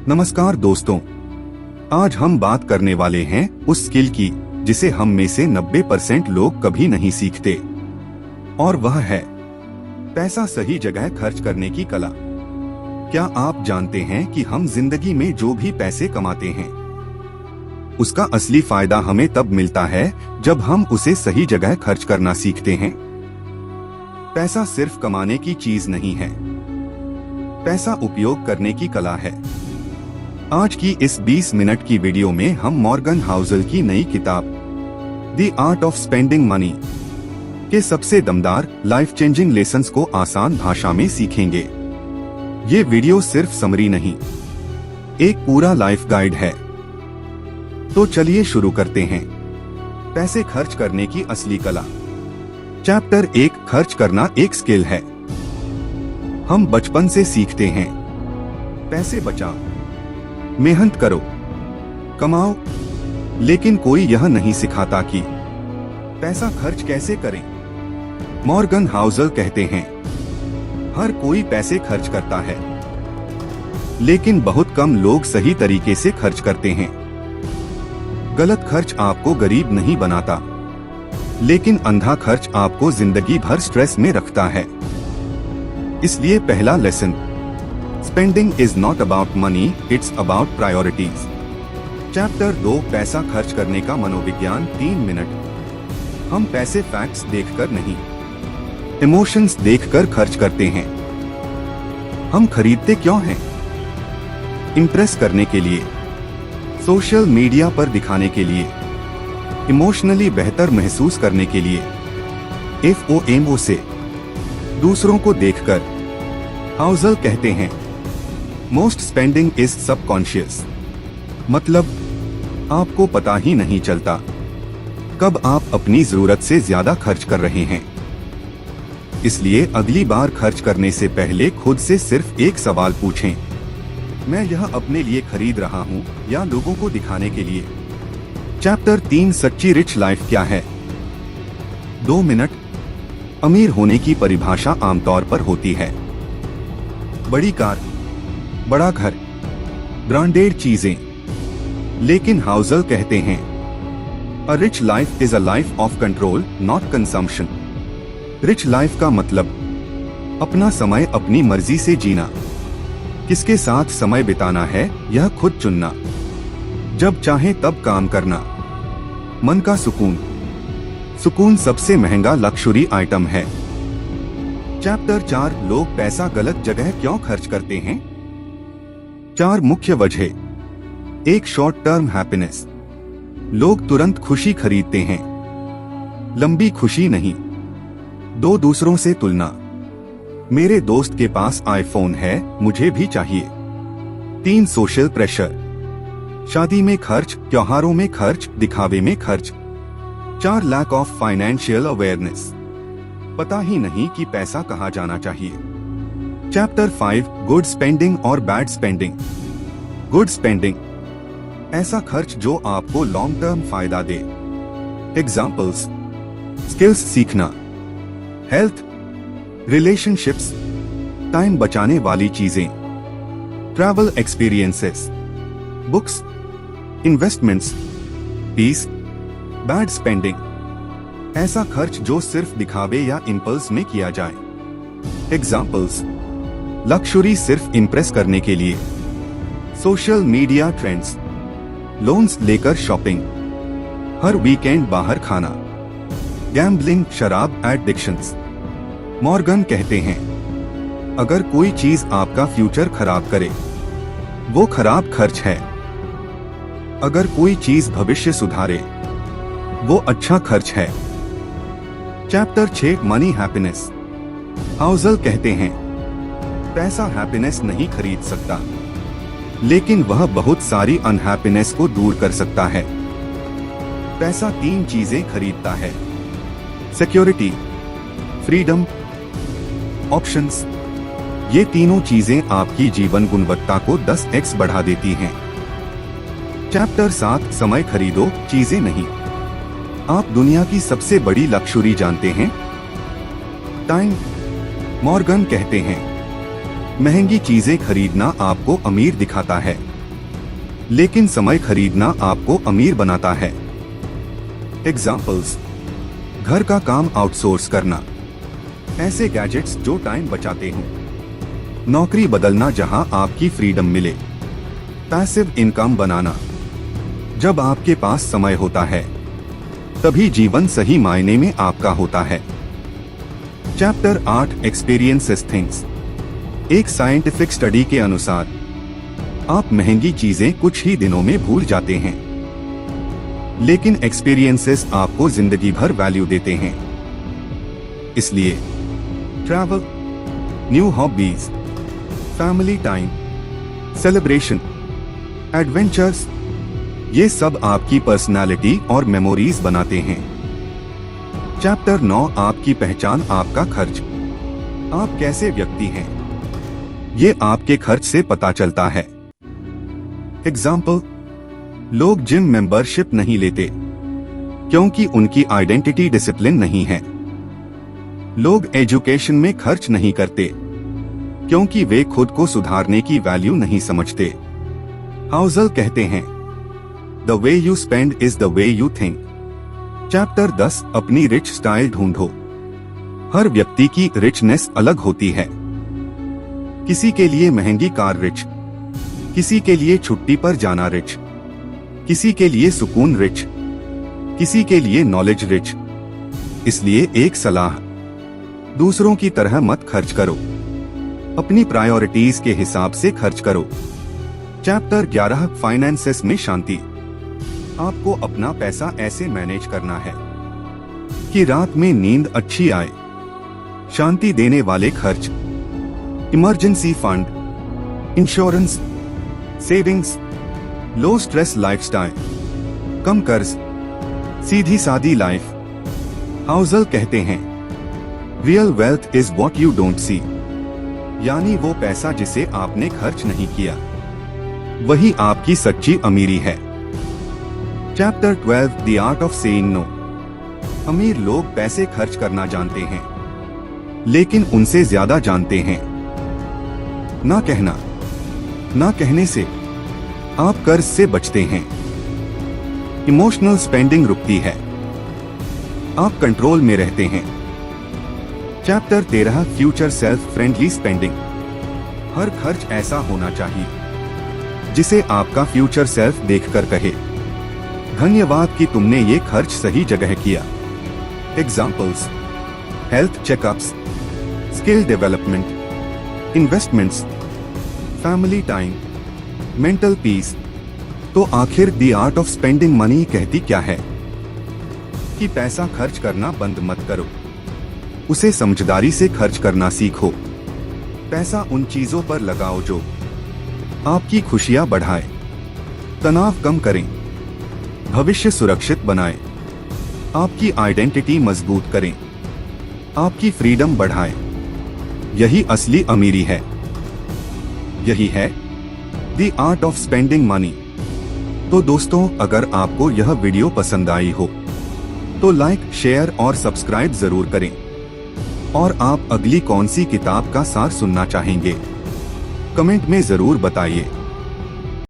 नमस्कार दोस्तों, आज हम बात करने वाले हैं उस स्किल की जिसे हम में से 90% लोग कभी नहीं सीखते, और वह है पैसा सही जगह खर्च करने की कला। क्या आप जानते हैं कि हम जिंदगी में जो भी पैसे कमाते हैं उसका असली फायदा हमें तब मिलता है जब हम उसे सही जगह खर्च करना सीखते हैं। पैसा सिर्फ कमाने की चीज नहीं है, पैसा उपयोग करने की कला है। आज की इस 20 मिनट की वीडियो में हम मॉर्गन हाउसल की नई किताब the art of spending money के सबसे दमदार लाइफ चेंजिंग लेसन्स को आसान भाषा में सीखेंगे। ये वीडियो सिर्फ समरी नहीं, एक पूरा लाइफ गाइड है। तो चलिए शुरू करते हैं। पैसे खर्च करने की असली कला। चैप्टर 1, खर्च करना एक स्किल है। हम बचपन से सीखते हैं, पैसे बचाओ, मेहनत करो, कमाओ, लेकिन कोई यह नहीं सिखाता कि पैसा खर्च कैसे करें। मॉर्गन हाउसल कहते हैं, हर कोई पैसे खर्च करता है, लेकिन बहुत कम लोग सही तरीके से खर्च करते हैं। गलत खर्च आपको गरीब नहीं बनाता, लेकिन अंधा खर्च आपको जिंदगी भर स्ट्रेस में रखता है। इसलिए पहला lesson, spending is not about money, it's about priorities. Chapter 2, पैसा खर्च करने का मनोविज्ञान। 3 मिनट। हम पैसे फैक्ट्स देखकर नहीं, इमोशंस देखकर खर्च करते हैं। हम खरीदते क्यों हैं? इम्प्रेस करने के लिए, सोशल मीडिया पर दिखाने के लिए, इमोशनली बेहतर महसूस करने के लिए, FOMO से, दूसरों को देखकर। हाउसल कहते हैं, मोस्ट स्पेंडिंग इज सबकॉन्शियस, मतलब आपको पता ही नहीं चलता कब आप अपनी जरूरत से ज्यादा खर्च कर रहे हैं। इसलिए अगली बार खर्च करने से पहले खुद से सिर्फ एक सवाल पूछें, मैं यह अपने लिए खरीद रहा हूँ या लोगों को दिखाने के लिए। चैप्टर 3, सच्ची रिच लाइफ क्या है। 2 मिनट। अमीर होने की परिभाषा आमतौर पर होती है बड़ी कार, बड़ा घर, ब्रांडेड चीजें, लेकिन हाउसल कहते हैं, a rich life is a life of control, not consumption. Rich life का मतलब अपना समय अपनी मर्जी से जीना, किसके साथ समय बिताना है यह खुद चुनना, जब चाहे तब काम करना, मन का सुकून। सुकून सबसे महंगा लक्ष्यूरी आइटम है। चैप्टर 4, लोग पैसा गलत जगह क्यों खर्च करते हैं। 4 मुख्य वजह। 1, शॉर्ट टर्म हैप्पीनेस। लोग तुरंत खुशी खरीदते हैं, लंबी खुशी नहीं। 2, दूसरों से तुलना। मेरे दोस्त के पास आईफोन है, मुझे भी चाहिए। 3, सोशल प्रेशर। शादी में खर्च, त्योहारों में खर्च, दिखावे में खर्च। 4, लैक ऑफ फाइनेंशियल अवेयरनेस। पता ही नहीं कि पैसा कहाँ जाना चाहिए। चैप्टर 5, गुड स्पेंडिंग और बैड स्पेंडिंग। गुड स्पेंडिंग, ऐसा खर्च जो आपको लॉन्ग टर्म फायदा दे। एग्जाम्पल्स, स्किल्स सीखना, हेल्थ, रिलेशनशिप्स, टाइम बचाने वाली चीजें, travel experiences, books, investments, peace. Bad spending, ऐसा खर्च जो सिर्फ दिखावे या इंपल्स में किया जाए। एग्जाम्पल्स, लक्ष्यूरी सिर्फ इंप्रेस करने के लिए, सोशल मीडिया ट्रेंड्स, लोन्स लेकर शॉपिंग, हर वीकेंड बाहर खाना, गैम्बलिंग, शराब एडिक्शंस। मॉर्गन कहते हैं, अगर कोई चीज आपका फ्यूचर खराब करे वो खराब खर्च है, अगर कोई चीज भविष्य सुधारे वो अच्छा खर्च है। Chapter 6, money happiness. हाउसल कहते हैं, पैसा हैप्पीनेस नहीं खरीद सकता, लेकिन वह बहुत सारी अनहैप्पीनेस को दूर कर सकता है। पैसा 3 चीजें खरीदता है, सिक्योरिटी, फ्रीडम, ऑप्शंस। ये तीनों चीजें आपकी जीवन गुणवत्ता को 10x बढ़ा देती हैं। चैप्टर 7, समय खरीदो, चीजें नहीं। आप दुनिया की सबसे बड़ी लक्ष्यूरी जानते हैं? टाइम। मॉर्गन कहते हैं, महंगी चीजें खरीदना आपको अमीर दिखाता है, लेकिन समय खरीदना आपको अमीर बनाता है। एग्जाम्पल्स: घर का काम आउटसोर्स करना, ऐसे गैजेट्स जो टाइम बचाते हों, नौकरी बदलना जहां आपकी फ्रीडम मिले, पैसिव इनकम बनाना, जब आपके पास समय होता है तभी जीवन सही मायने में आपका होता है। Chapter 8 experiences things. एक साइंटिफिक स्टडी के अनुसार आप महंगी चीजें कुछ ही दिनों में भूल जाते हैं, लेकिन एक्सपीरियंसेस आपको जिंदगी भर वैल्यू देते हैं। इसलिए travel, new hobbies, family time, celebration, adventures, ये सब आपकी पर्सनालिटी और मेमोरीज बनाते हैं। चैप्टर 9 आपकी पहचान, आपका खर्च। आप कैसे व्यक्ति हैं, ये आपके खर्च से पता चलता है। एग्जाम्पल: लोग जिम मेंबरशिप नहीं लेते क्योंकि उनकी आइडेंटिटी डिसिप्लिन नहीं है। लोग एजुकेशन में खर्च नहीं करते क्योंकि वे खुद को सुधारने की वैल्यू नहीं समझते। हाउसल कहते हैं, the way you spend is the way you think. Chapter 10 अपनी रिच स्टाइल ढूंढो। हर व्यक्ति की रिचनेस अलग होती है। किसी के लिए महंगी कार रिच, किसी के लिए छुट्टी पर जाना रिच, किसी के लिए सुकून रिच, किसी के लिए नॉलेज रिच। इसलिए एक सलाह, दूसरों की तरह मत खर्च करो, अपनी प्रायोरिटीज के हिसाब से खर्च करो। चैप्टर 11 फाइनेंसेस में शांति। आपको अपना पैसा ऐसे मैनेज करना है कि रात में नींद अच्छी आए। शांति देने वाले खर्च: इमरजेंसी फंड, इंश्योरेंस, सेविंग्स, लो स्ट्रेस लाइफस्टाइल, कम कर्ज, सीधी सादी लाइफ। हाउसल कहते हैं, real wealth is what you don't see. यानी वो पैसा जिसे आपने खर्च नहीं किया, वही आपकी सच्ची अमीरी है। Chapter 12 the art of saying no. अमीर लोग पैसे खर्च करना जानते हैं, लेकिन उनसे ज्यादा जानते हैं ना कहना। ना कहने से आप कर्ज से बचते हैं। इमोशनल स्पेंडिंग रुकती है, आप कंट्रोल में रहते हैं। Chapter 13 future self friendly spending. हर खर्च ऐसा होना चाहिए जिसे आपका फ्यूचर सेल्फ देखकर कहे, धन्यवाद कि तुमने ये खर्च सही जगह किया। Examples: health checkups, skill development, investments, family time, mental peace. तो आखिर the art of spending money कहती क्या है? कि पैसा खर्च करना बंद मत करो, उसे समझदारी से खर्च करना सीखो। पैसा उन चीजों पर लगाओ जो आपकी खुशियां बढ़ाए, तनाव कम करें, भविष्य सुरक्षित बनाए, आपकी आइडेंटिटी मजबूत करें, आपकी फ्रीडम बढ़ाए। यही असली अमीरी है। यही है the art of spending money. तो दोस्तों, अगर आपको यह वीडियो पसंद आई हो तो लाइक, शेयर और सब्सक्राइब जरूर करें। और आप अगली कौन सी किताब का सार सुनना चाहेंगे, कमेंट में जरूर बताइए।